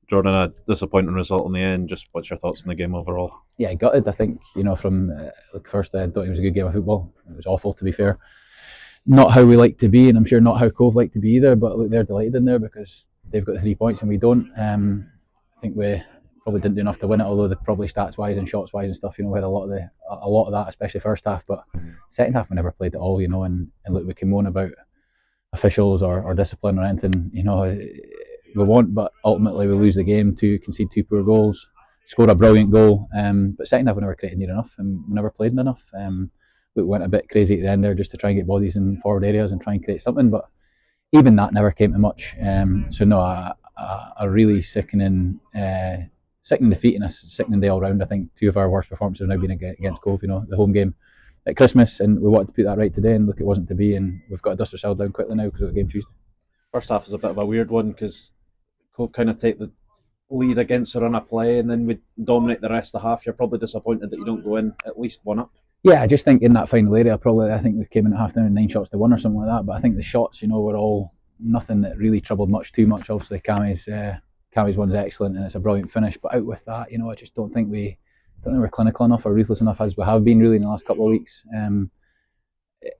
Jordan, a disappointing result in the end. Just what's your thoughts on the game overall? Yeah, gutted. I think from first, I thought it was a good game of football. It was awful, to be fair. Not how we like to be, and I'm sure not how Cove like to be either. But look, they're delighted in there because they've got the 3 points and we don't. I think we probably didn't do enough to win it, although probably stats wise and shots wise and stuff, we had a lot of that, especially first half. But second half we never played at all, and look, we can moan about officials or discipline or anything, we want, but ultimately we lose the game to concede two poor goals, score a brilliant goal, but second half we never created near enough and we never played enough. We went a bit crazy at the end there just to try and get bodies in forward areas and try and create something, but even that never came to much. So no, a really sickening defeat and a sickening day all round. I think two of our worst performances have now been against Cove. The home game at Christmas, and we wanted to put that right today, and look, it wasn't to be, and we've got to dust ourselves down quickly now because of the game Tuesday. First half is a bit of a weird one because Cove kind of take the lead against a run of play and then we dominate the rest of the half. You're probably disappointed that you don't go in at least one up. Yeah, I just think in that final area, I think we came in at half time 9 shots to 1 or something like that. But I think the shots, were all nothing that really troubled much too much. Obviously, Cammy's one's excellent and it's a brilliant finish. But out with that, I just don't think we're clinical enough or ruthless enough as we have been really in the last couple of weeks. And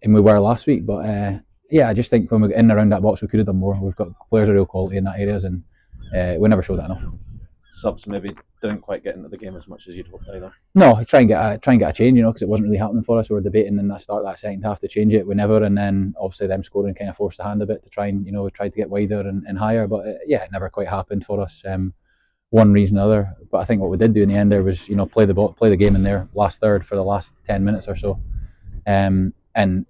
we were last week. But yeah, I just think when we get in and around that box, we could have done more. We've got players of real quality in that areas, and we never showed that enough. Subs maybe didn't quite get into the game as much as you'd hoped either. No, I try and get a change, because it wasn't really happening for us. We were debating in that second half to change it. We never, and then obviously them scoring kind of forced the hand a bit to try and we tried to get wider and higher, but yeah, it never quite happened for us. One reason or other, but I think what we did do in the end there was play the game in their last third for the last 10 minutes or so. And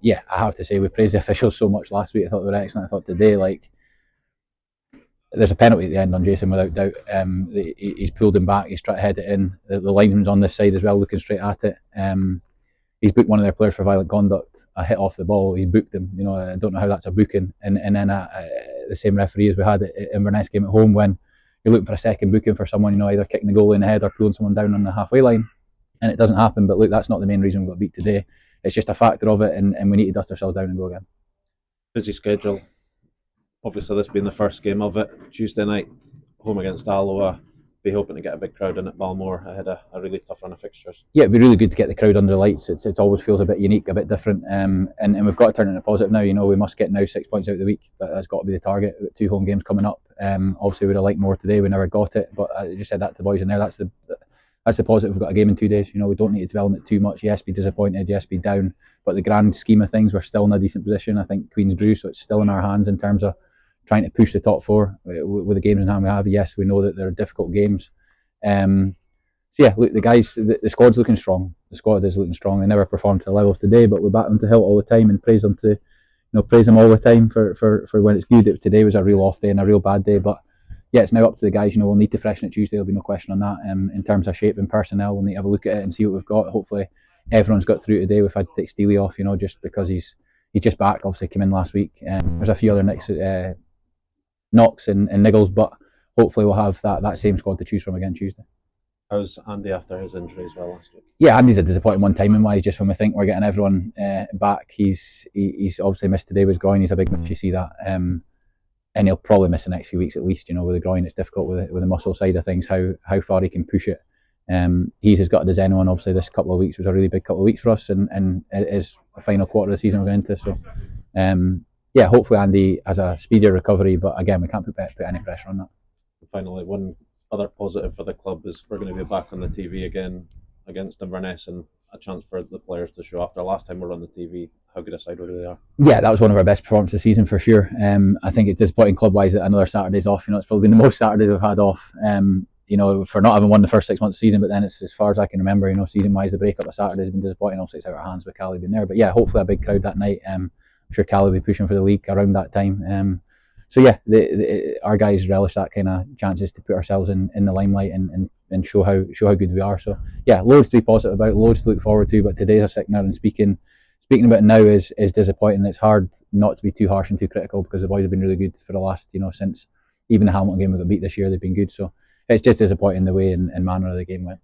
yeah, I have to say we praised the officials so much last week. I thought they were excellent. I thought today, there's a penalty at the end on Jason without doubt. He's pulled him back. He's tried to head it in. The linesman's on this side as well, looking straight at it. He's booked one of their players for violent conduct. A hit off the ball. He's booked him. I don't know how that's a booking. And then the same referee as we had at Inverness game at home, when you're looking for a second booking for someone, either kicking the goal in the head or pulling someone down on the halfway line, and it doesn't happen. But look, that's not the main reason we got beat today. It's just a factor of it, and we need to dust ourselves down and go again. Busy schedule. Obviously, this being the first game of it, Tuesday night, home against Alloa. Be hoping to get a big crowd in at Balmore ahead of a really tough run of fixtures. Yeah, it'd be really good to get the crowd under the lights. It always feels a bit unique, a bit different, and we've got to turn it into positive now. We must get now 6 points out of the week. That's got to be the target. We've got 2 home games coming up. Obviously, we'd have liked more today. We never got it, but I just said that to the boys in there. That's the positive. We've got a game in 2 days. We don't need to dwell on it too much. Yes, be disappointed. Yes, be down. But the grand scheme of things, we're still in a decent position. I think Queens drew, so it's still in our hands in terms of trying to push the top 4 with the games in hand we have. Yes, we know that they're difficult games. So yeah, look, the guys, the squad's looking strong. The squad is looking strong. They never performed to the level of today, but we back them to hilt all the time and praise them all the time for when it's good. Today was a real off day and a real bad day, but yeah, it's now up to the guys. We'll need to freshen it Tuesday. There'll be no question on that. In terms of shape and personnel, we'll need to have a look at it and see what we've got. Hopefully, everyone's got through today. We've had to take Steely off, just because he's just back. Obviously, came in last week. There's a few other knocks and niggles, but hopefully we'll have that same squad to choose from again Tuesday. How's Andy after his injury as well last week? Yeah, Andy's a disappointing one timing wise. Just when we think we're getting everyone back, he's obviously missed today with his groin. He's a big miss. You see that, and he'll probably miss the next few weeks at least. With the groin, it's difficult with the muscle side of things. How far he can push it. He's as gutted as anyone. Obviously, this couple of weeks was a really big couple of weeks for us, and it is the final quarter of the season we're going into. So, yeah, hopefully Andy has a speedier recovery. But again, we can't put any pressure on that. Finally, one other positive for the club is we're going to be back on the TV again against Inverness, and a chance for the players to show after last time we were on the TV how good a side we really are. Yeah, that was one of our best performances of the season for sure. I think it's disappointing club-wise that another Saturday's off. It's probably been the most Saturdays we've had off. For not having won the first 6 months of the season, but then it's as far as I can remember. Season-wise, the break-up of Saturday has been disappointing. Obviously, it's out of our hands with Cali being there, but yeah, hopefully a big crowd that night. I'm sure Cali will be pushing for the league around that time. So yeah, our guys relish that kind of chances to put ourselves in the limelight and show how good we are. So yeah, loads to be positive about, loads to look forward to. But today's a sickener, and speaking about it now is disappointing. It's hard not to be too harsh and too critical because the boys have been really good for the last since even the Hamilton game we got beat this year. They've been good. So it's just disappointing the way and manner of the game went.